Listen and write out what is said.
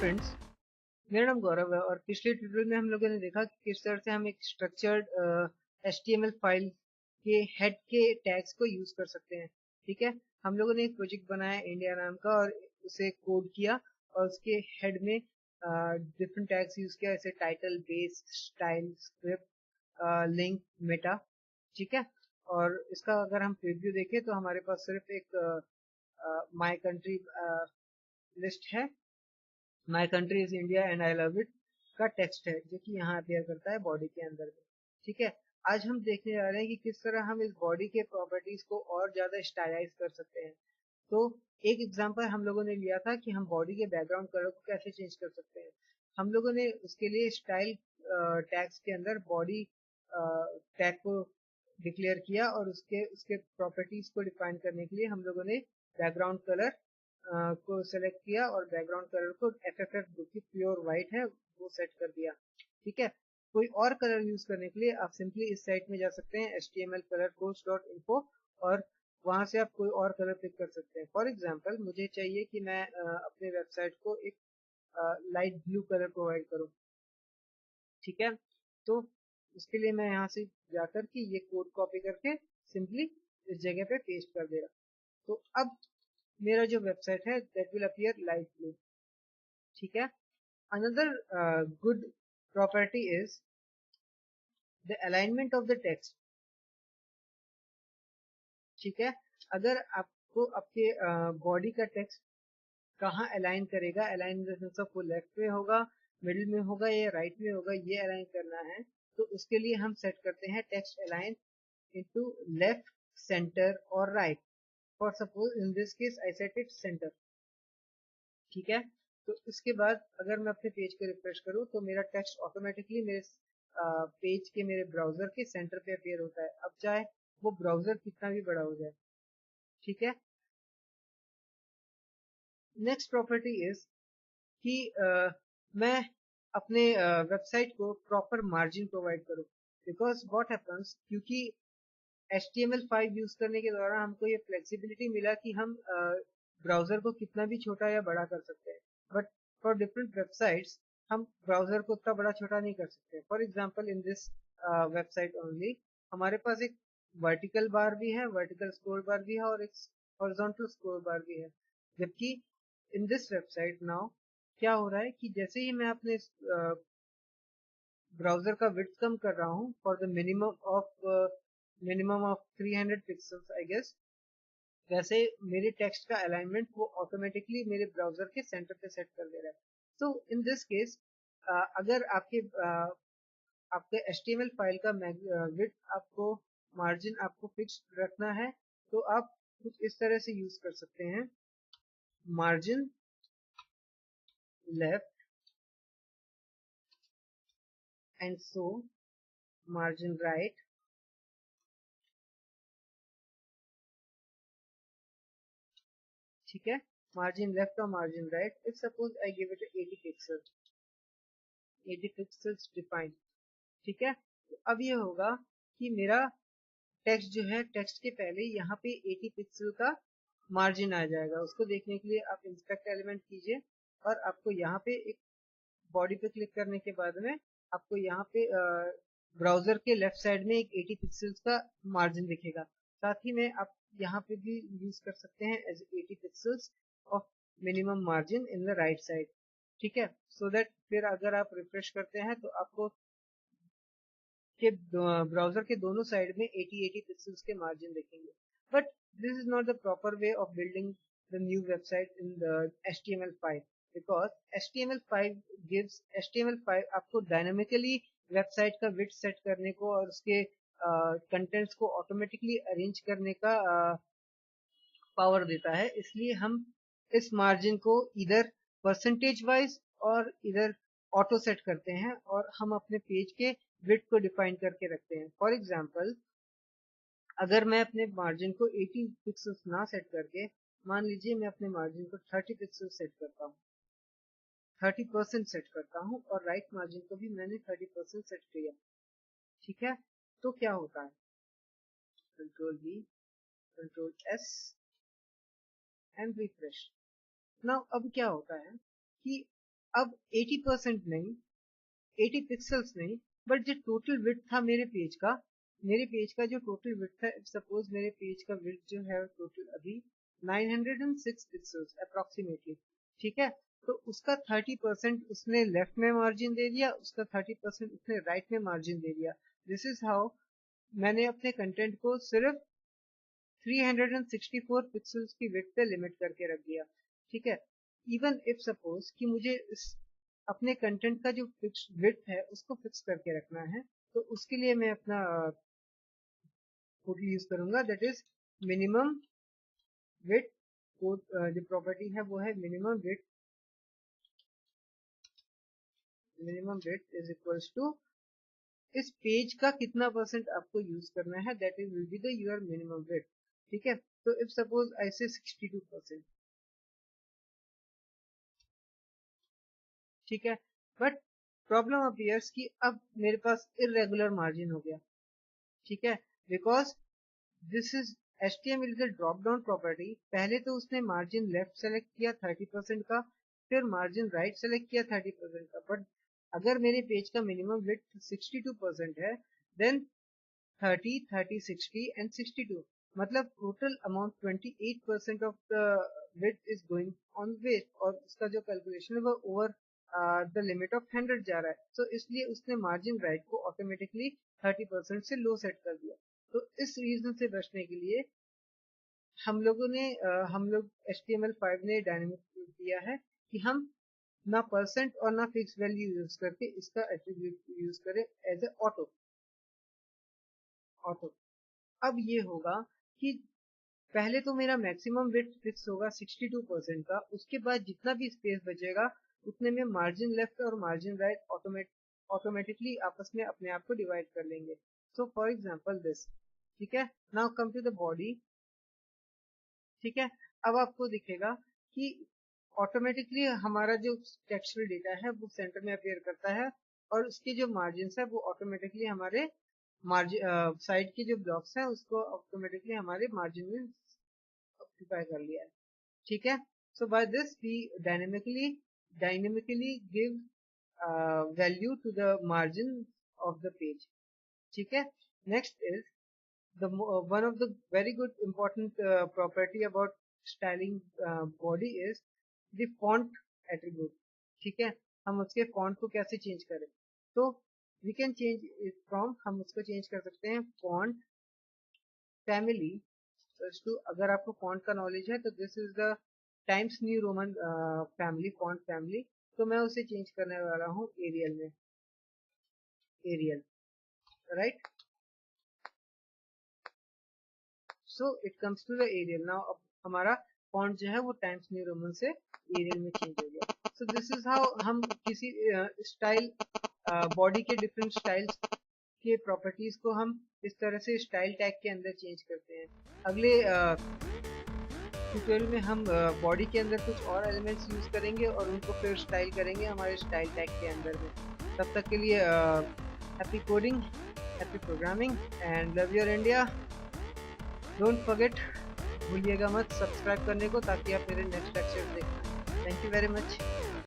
Friends, मेरा नाम गौरव है और पिछले ट्यूटोरियल में हम लोगों ने देखा कि किस तरह से हम एक स्ट्रक्चर्ड HTML फाइल के हेड के टैग्स को यूज कर सकते हैं। ठीक है, हम लोगों ने एक प्रोजेक्ट बनाया इंडिया नाम का और उसे कोड किया और उसके हेड में डिफरेंट टैग्स यूज किया, जैसे title, base, style, script, link, Meta. ठीक है, और इसका अगर हम प्रीव्यू देखें तो हमारे पास सिर्फ एक माय कंट्री लिस्ट है, my country is India and I love it का टेक्स्ट है जो कि यहाँ अपेयर करता है बॉडी के अंदर में। ठीक है, आज हम देखने जा रहे हैं कि किस तरह हम इस बॉडी के प्रॉपर्टीज को और ज्यादा स्टाइलाइज कर सकते हैं। तो एक एग्जांपल हम लोगों ने लिया था कि हम बॉडी के बैकग्राउंड कलर को कैसे चेंज कर सकते हैं। हम लोगों ने उसके लिए स्टाइल टैग्स के अंदर बॉडी टैग को डिक्लेयर किया और उसके उसके प्रॉपर्टीज को डिफाइन करने के लिए हम लोगों ने बैकग्राउंड कलर को सेलेक्ट किया और बैकग्राउंड कलर को FFF जो कि प्योर व्हाइट है वो सेट कर दिया। ठीक है, कोई और कलर यूज करने के लिए आप सिंपली इस साइट में जा सकते हैं htmlcolorcodes.info और वहां से आप कोई और कलर पिक कर सकते हैं। फॉर एग्जांपल मुझे चाहिए कि मैं अपने वेबसाइट को एक लाइट ब्लू कलर प्रोवाइड करूं। ठीक है, तो उसके लिए मैं यहाँ से जाकर के ये कोड कॉपी करके सिंपली इस जगह पे पेस्ट कर दे रहा। तो अब मेरा जो वेबसाइट है that will appear light blue. ठीक है, another good property is the alignment of the text. ठीक है, अगर आपको आपके बॉडी का टेक्स्ट कहाँ अलाइन करेगा, align in the sense of वो लेफ्ट में होगा, मिडिल में होगा या राइट में होगा, ये अलाइन करना है तो उसके लिए हम सेट करते हैं text align into left, centre और right. For suppose in this case I set it centre. ठीक है, तो इसके बाद अगर मैं अपने पेज को रिफ्रेश करूं तो मेरा टेक्स्ट ऑटोमेटिकली मेरे पेज के, मेरे ब्राउजर के सेंटर पे अपीयर होता है, अब चाहे वो ब्राउजर कितना भी बड़ा हो जाए। ठीक है, नेक्स्ट प्रॉपर्टी इज कि मैं अपने वेबसाइट को प्रॉपर मार्जिन प्रोवाइड करूं, बिकॉज व्हाट हैपन्स, क्योंकि HTML5 यूज करने के दौरान हमको ये फ्लेक्सिबिलिटी मिला कि हम ब्राउजर को कितना भी छोटा या बड़ा कर सकते हैं, बट फॉर डिफरेंट वेबसाइट्स हम ब्राउजर को उतना बड़ा छोटा नहीं कर सकते। For example in this website only हमारे पास एक वर्टिकल बार भी है, वर्टिकल स्क्रॉल बार भी है और एक हॉरिजॉन्टल स्क्रॉल बार भी है। जबकि इन दिस वेबसाइट नाउ क्या हो रहा है कि जैसे ही मैं अपने ब्राउजर का विड्थ कम कर रहा हूँ for the minimum of 300 pixels I guess, वैसे मेरे टेक्स्ट का अलाइनमेंट वो ऑटोमेटिकली मेरे ब्राउजर के सेंटर पे सेट कर दे रहा है। सो इन दिस केस अगर आपके HTML फाइल का विड्थ आपको, मार्जिन आपको फिक्स रखना है तो आप कुछ इस तरह से यूज कर सकते हैं, margin left and so margin right. ठीक है, मार्जिन लेफ्ट और margin right. If suppose I give it 80 pixel, 80 pixels defined. ठीक है, तो अब ये होगा कि मेरा टेक्स्ट जो है, टेक्स्ट के पहले यहाँ पे 80 पिक्सल का मार्जिन आ जाएगा। उसको देखने के लिए आप इंस्पेक्ट एलिमेंट कीजिए और आपको यहाँ पे एक बॉडी पे क्लिक करने के बाद में आपको यहाँ पे ब्राउजर के लेफ्ट साइड में एक 80 पिक्सल्स का मार्जिन दिखेगा। साथ ही में आप यहाँ पे भी यूज कर सकते हैं as 80 pixels of minimum margin in the right side. ठीक है, सो दैट फिर अगर आप रिफ्रेश करते हैं तो आपको के ब्राउजर के दोनों साइड में 80 पिक्सल्स के मार्जिन देखेंगे। But this is not the proper way of building the new website in the HTML5, because HTML5 आपको डायनामिकली वेबसाइट का विड्थ सेट करने को और उसके कंटेंट्स को ऑटोमेटिकली अरेंज करने का पावर देता है। इसलिए हम इस मार्जिन को इधर परसेंटेज वाइज और इधर ऑटो सेट करते हैं और हम अपने पेज के विड्थ को डिफाइन करके रखते हैं। फॉर एग्जांपल अगर मैं अपने मार्जिन को 80 पिक्सल्स ना सेट करके, मान लीजिए मैं अपने मार्जिन को 30 पिक्सल सेट करता हूँ, 30% सेट करता हूँ और राइट मार्जिन को भी मैंने 30% सेट किया। ठीक है, तो क्या होता है, control V, control S and refresh. Now अब क्या होता है कि अब 80% नहीं, 80 पिक्सल्स नहीं, बट जो टोटल विड्थ था मेरे पेज का जो टोटल विड्थ था, सपोज मेरे पेज का विड्थ जो है टोटल अभी 906 पिक्सल्स अप्रोक्सीमेटली, ठीक है। तो उसका 30% उसने लेफ्ट में मार्जिन दे दिया, उसका 30% उसने राइट में मार्जिन दे दिया। दिस इज हाउ मैंने अपने कंटेंट को सिर्फ 364 पिक्सल्स की विड्थ पे लिमिट करके रख दिया, ठीक है। इवन इफ सपोज कि मुझे अपने कंटेंट का जो फिक्स विड्थ है उसको फिक्स करके रखना है, तो उसके लिए मैं अपना कोड यूज करूंगा, that is minimum width code. जो प्रॉपर्टी है वो है minimum width is equals to इस पेज का कितना परसेंट आपको यूज करना है, that is will be the your minimum width, ठीक है। तो इफ सपोज आई से 62%, ठीक है, बट प्रॉब्लम अपीयर्स कि अब मेरे पास इरेगुलर मार्जिन हो गया, ठीक है, because this is HTML is a drop down property. पहले तो उसने मार्जिन लेफ्ट सेलेक्ट किया 30% का, फिर मार्जिन राइट सेलेक्ट किया 30% का, बट अगर मेरे पेज का मिनिमम विड्थ 62% है, देन 30, 30, 60 एंड 62, मतलब total amount 28% of the width is going on waste, और उसका जो कैलकुलेशन है वो ओवर द लिमिट ऑफ 100 जा रहा है। तो इसलिए उसने मार्जिन राइट को ऑटोमेटिकली 30% से लो सेट कर दिया। तो इस रीजन से बचने के लिए हम लोग HTML5 ने डायनेमिक किया है कि हम ना परसेंट और ना फिक्स वैल्यू यूज करके इसका एट्रीब्यूट यूज करें एज ए ऑटो। अब ये होगा कि पहले तो मेरा मैक्सिमम विड्थ फिक्स होगा 62% का, उसके बाद जितना भी स्पेस बचेगा उतने में मार्जिन लेफ्ट और मार्जिन राइट ऑटोमेटिकली आपस में अपने आप को डिवाइड कर लेंगे। सो फॉर एग्जांपल दिस, ठीक है। Now come to the body, ठीक है। अब आपको दिखेगा कि ऑटोमेटिकली हमारा जो टेक्सचुअल डेटा है वो सेंटर में अपीयर करता है, और उसके जो मार्जिन है वो ऑटोमेटिकली हमारे मार्जिन साइड के जो ब्लॉक्स हैं उसको ऑटोमेटिकली हमारे मार्जिन में ऑक्यूपाई कर लिया है, ठीक है। So by this we dynamically give value to the margin of the page, ठीक है। Next is the one of the very good important property about styling body is the font attribute, ठीक है। हम उसके font को कैसे change करें, तो we can change it from, हम उसको चेंज कर सकते हैं font family to, अगर आपको font का नॉलेज है तो this is the Times New Roman family, font family, तो मैं उसे चेंज करने वाला हूँ एरियल में, Arial, right. So it comes to the Arial. Now अब हमारा फॉन्ट जो है वो टाइम्स न्यू रोमन से एरियल में चेंज हो गया। सो दिस इज हाउ हम किसी स्टाइल बॉडी के डिफरेंट स्टाइल्स के प्रॉपर्टीज को हम इस तरह से स्टाइल टैग के अंदर चेंज करते हैं। अगले ट्यूटोरियल में हम बॉडी के अंदर कुछ और एलिमेंट्स यूज करेंगे और उनको फिर स्टाइल करेंगे हमारे स्टाइल टैग के अंदर में। तब तक के लिए happy coding, happy programming and love your India. Don't forget, भूलिएगा मत सब्सक्राइब करने को ताकि आप मेरे नेक्स्ट लेक्चर देख पाएं। Thank you very much.